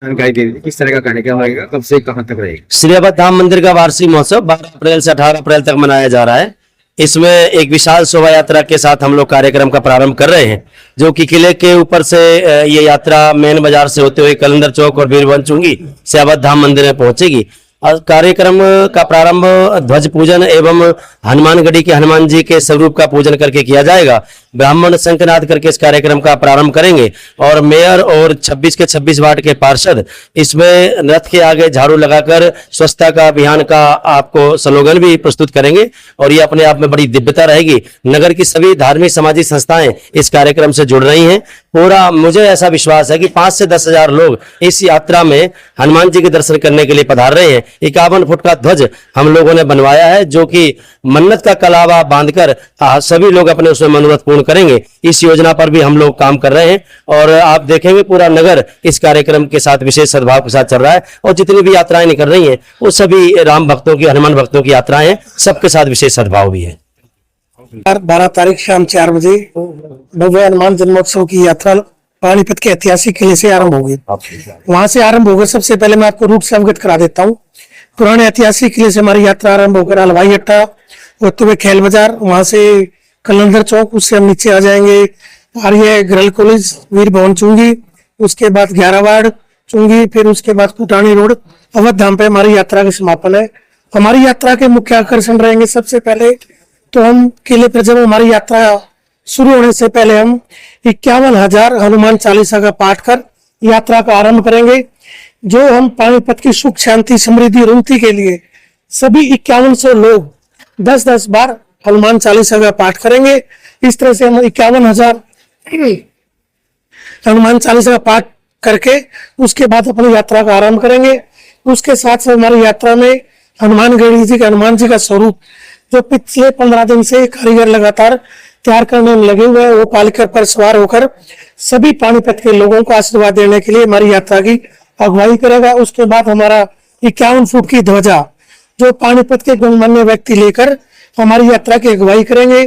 जानकारी दे दीजिए किस तरह का कार्यक्रम रहेगा, कब से कहाँ तक रहेगा। श्री अवध धाम मंदिर का वार्षिक महोत्सव 12 अप्रैल से 18 अप्रैल तक मनाया जा रहा है। इसमें एक विशाल शोभा यात्रा के साथ हम लोग कार्यक्रम का प्रारंभ कर रहे हैं, जो कि किले के ऊपर से ये यात्रा मेन बाजार से होते हुए कलंदर चौक और वीरभवन चुंगी से अवध धाम मंदिर में पहुंचेगी। और कार्यक्रम का प्रारंभ ध्वज पूजन एवं हनुमानगढ़ी के हनुमान जी के स्वरूप का पूजन करके किया जाएगा। ब्राह्मण शंखनाद करके इस कार्यक्रम का प्रारंभ करेंगे और मेयर और 26 के 26 वार्ड के पार्षद इसमें रथ के आगे झाड़ू लगाकर स्वच्छता का अभियान का आपको स्लोगन भी प्रस्तुत करेंगे और ये अपने आप में बड़ी दिव्यता रहेगी। नगर की सभी धार्मिक सामाजिक संस्थाएं इस कार्यक्रम से जुड़ रही हैं। पूरा मुझे ऐसा विश्वास है कि 5 से 10 हजार लोग इस यात्रा में हनुमान जी के दर्शन करने के लिए पधार रहे हैं। 51 फुट का ध्वज हम लोगों ने बनवाया है, जो कि मन्नत का कलावा बांधकर सभी लोग अपने उसमें मनोरथ पूर्ण करेंगे। इस योजना पर भी हम लोग काम कर रहे हैं और आप देखेंगे पूरा नगर इस कार्यक्रम के साथ विशेष सद्भाव के साथ चल रहा है और जितनी भी यात्राएं निकल रही हैं वो सभी राम भक्तों की, हनुमान भक्तों की यात्राएं हैं, सबके साथ विशेष सद्भाव भी है। 12 तारीख शाम 4 बजे भव्य हनुमान जन्मोत्सव की यात्रा पानीपत के ऐतिहासिक किले से आरंभ होगी। वहां से आरंभ होकर सबसे पहले मैं आपको रूट से अवगत करा देता हूँ। पुराने ऐतिहासिक किले से हमारी यात्रा आरंभ होकर हलवाई अड्डा होते हुए खेल बाजार, वहां से कलंदर चौक, उससे हम नीचे आ जाएंगे आर्य गर्ल कॉलेज, वीर भवन चुंगी, उसके बाद 11 वार्ड चुंगी, फिर उसके बाद कुटानी रोड, अवध धाम पे हमारी यात्रा का समापन है। हमारी यात्रा के मुख्य आकर्षण रहेंगे सबसे पहले तो हम किले पर जब हमारी यात्रा शुरू होने से पहले हम 51,000 हनुमान चालीसा का पाठ कर यात्रा का आरंभ करेंगे, जो हम पानीपत की सुख शांति समृद्धि उन्नति के लिए सभी 5100 लोग 10-10 बार हनुमान चालीसा का पाठ करेंगे। इस तरह से हम 51,000 हनुमान चालीसा का पाठ करके उसके बाद अपनी यात्रा का आरंभ करेंगे। उसके साथ साथ हमारी यात्रा में हनुमानगढ़ी जी के हनुमान जी का स्वरूप जो पिछले 15 दिन से कारीगर लगातार तैयार करने में लगे हुए हैं, वो पालकर पर सवार होकर सभी पानीपत के लोगों को आशीर्वाद देने के लिए हमारी यात्रा की अगुवाई करेगा। उसके बाद हमारा 51 फुट की ध्वजा जो पानीपत के गणमान्य व्यक्ति लेकर हमारी यात्रा की अगुवाई करेंगे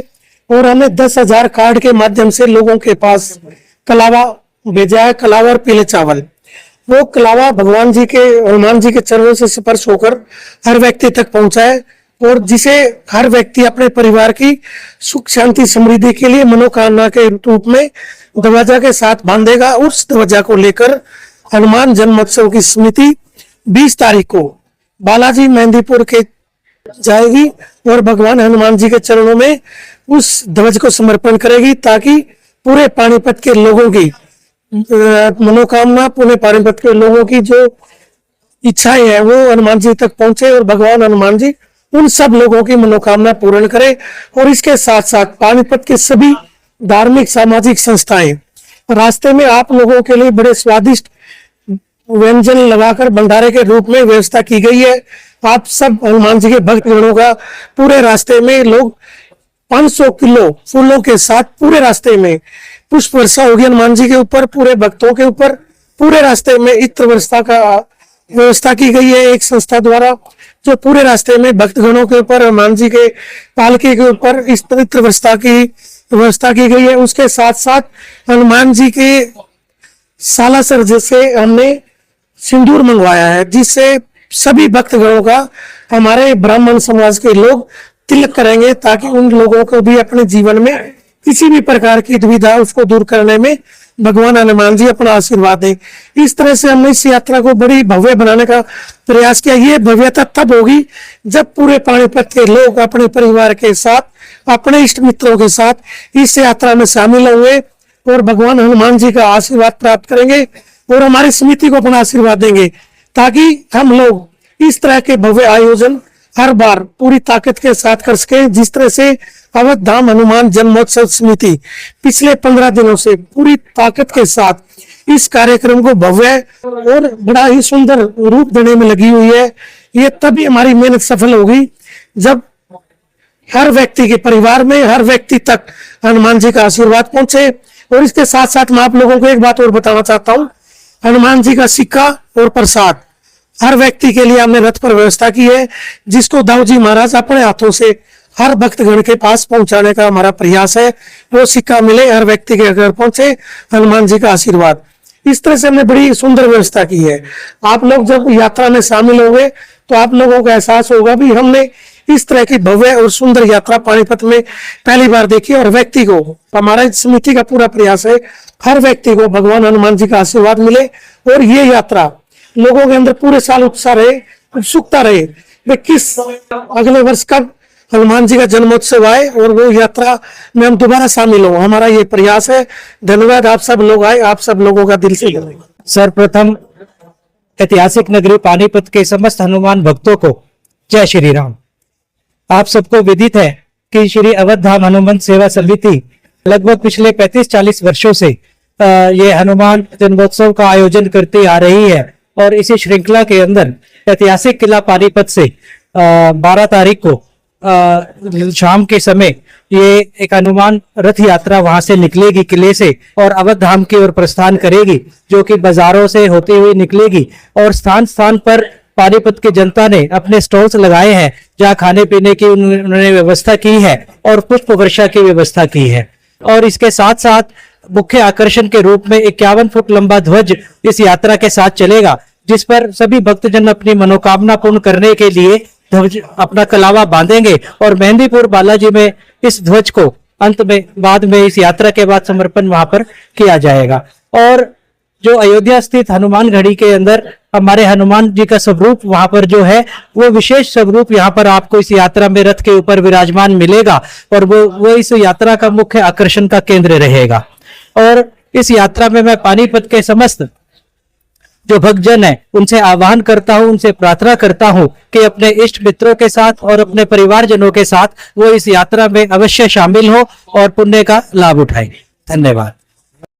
और हमने 10,000 कार्ड के माध्यम से लोगों के पास कलावा भेजा है। कलावा और पीले चावल, वो कलावा भगवान जी के, हनुमान जी के चरणों से स्पर्श होकर हर व्यक्ति तक पहुंचा है और जिसे हर व्यक्ति अपने परिवार की सुख शांति समृद्धि के लिए मनोकामना के रूप में ध्वजा के साथ बांधेगा। उस ध्वजा को लेकर हनुमान जन्मोत्सव की समिति 20 तारीख को बालाजी मेहंदीपुर के जाएगी और भगवान हनुमान जी के चरणों में उस ध्वज को समर्पण करेगी, ताकि पूरे पानीपत के लोगों की मनोकामना, पूरे पानीपत के लोगों की जो इच्छाएं हैं वो हनुमान जी तक पहुंचे और भगवान हनुमान जी उन सब लोगों की मनोकामना पूर्ण करे। और इसके साथ साथ पानीपत के सभी धार्मिक सामाजिक संस्थाएं रास्ते में आप लोगों के लिए बड़े स्वादिष्ट व्यंजन लगाकर भंडारे के रूप में व्यवस्था की गई है। आप सब हनुमान जी के भक्तगणों का पूरे रास्ते में लोग 500 किलो फूलों के साथ पूरे रास्ते में पुष्प वर्षा होगी हनुमान जी के ऊपर, पूरे भक्तों के ऊपर। पूरे रास्ते में इत्र वर्षा का व्यवस्था की गई है एक संस्था द्वारा, जो पूरे रास्ते में भक्तगणों के ऊपर, हनुमान जी के पालकी के ऊपर इस इत्र वर्षा की व्यवस्था की गई है। उसके साथ साथ हनुमान जी के सालासर जैसे हमने सिंदूर मंगवाया है, जिससे सभी भक्तगणों का हमारे ब्राह्मण समाज के लोग तिलक करेंगे, ताकि उन लोगों को भी अपने जीवन में किसी भी प्रकार की दुविधा उसको दूर करने में भगवान हनुमान जी अपना आशीर्वाद दें। इस तरह से हमने इस यात्रा को बड़ी भव्य बनाने का प्रयास किया। ये भव्यता तब होगी जब पूरे पानीपत के लोग अपने परिवार के साथ, अपने इष्ट मित्रों के साथ इस यात्रा में शामिल होंगे और भगवान हनुमान जी का आशीर्वाद प्राप्त करेंगे और हमारी समिति को अपना आशीर्वाद देंगे, ताकि हम लोग इस तरह के भव्य आयोजन हर बार पूरी ताकत के साथ कर सके। जिस तरह से अवध धाम हनुमान जन्मोत्सव समिति पिछले 15 दिनों से पूरी ताकत के साथ इस कार्यक्रम को भव्य और बड़ा ही सुंदर रूप देने में लगी हुई है। ये तभी हमारी मेहनत सफल होगी जब हर व्यक्ति के परिवार में, हर व्यक्ति तक हनुमान जी का आशीर्वाद पहुंचे। और इसके साथ साथ मैं आप लोगों को एक बात और बताना चाहता हूँ, हनुमान जी का सिक्का और प्रसाद हर व्यक्ति के लिए हमने रथ पर व्यवस्था की है, जिसको दाऊ जी महाराज अपने हाथों से हर भक्तगण के पास पहुंचाने का हमारा प्रयास है। वो सिक्का मिले, हर व्यक्ति के घर पहुंचे, हनुमान जी का आशीर्वाद। इस तरह से हमने बड़ी सुंदर व्यवस्था की है। आप लोग जब यात्रा में शामिल होंगे तो आप लोगों को एहसास होगा भी हमने इस तरह की भव्य और सुंदर यात्रा पानीपत में पहली बार देखी। और व्यक्ति को, हमारा समिति का पूरा प्रयास है हर व्यक्ति को भगवान हनुमान जी का आशीर्वाद मिले और ये यात्रा लोगों के अंदर पूरे साल उत्साह रहे, उत्सुकता रहे वे किस अगले वर्ष कब हनुमान जी का जन्मोत्सव आए और वो यात्रा में हम दोबारा शामिल हो। हमारा ये प्रयास है। धन्यवाद, आप सब लोग आए, आप सब लोगों का दिल से धन्यवाद। सर्वप्रथम ऐतिहासिक नगरी पानीपत के समस्त हनुमान भक्तों को जय श्री राम। आप सबको विदित है कि श्री अवध धाम हनुमान सेवा समिति लगभग पिछले 35-40 वर्षों से ये हनुमान जन्मोत्सव का आयोजन करती आ रही है और इसी श्रृंखला के अंदर ऐतिहासिक किला पानीपत से 12 तारीख को शाम के समय ये एक हनुमान रथ यात्रा वहां से निकलेगी किले से और अवध धाम की ओर प्रस्थान करेगी, जो कि बाजारों से होती हुई निकलेगी और स्थान स्थान पर पानीपत की जनता ने अपने स्टॉल्स लगाए हैं जहां खाने पीने की उन्होंने व्यवस्था की है और पुष्प वर्षा की व्यवस्था की है। और इसके साथ साथ मुख्य आकर्षण के रूप में 51 फुट लंबा ध्वज इस यात्रा के साथ चलेगा, जिस पर सभी भक्तजन अपनी मनोकामना पूर्ण करने के लिए ध्वज अपना कलावा बांधेंगे और मेहंदीपुर बालाजी में इस ध्वज को अंत में बाद में इस यात्रा के बाद समर्पण वहां पर किया जाएगा। और जो अयोध्या स्थित हनुमान गढ़ी के अंदर हमारे हनुमान जी का स्वरूप वहां पर जो है वो विशेष स्वरूप यहाँ पर आपको इस यात्रा में रथ के ऊपर विराजमान मिलेगा और वो इस यात्रा का मुख्य आकर्षण का केंद्र रहेगा। और इस यात्रा में मैं पानीपत के समस्त जो भक्तजन है उनसे आह्वान करता हूं, उनसे प्रार्थना करता हूं कि अपने इष्ट मित्रों के साथ और अपने परिवारजनों के साथ वो इस यात्रा में अवश्य शामिल हो और पुण्य का लाभ उठाएं। धन्यवाद।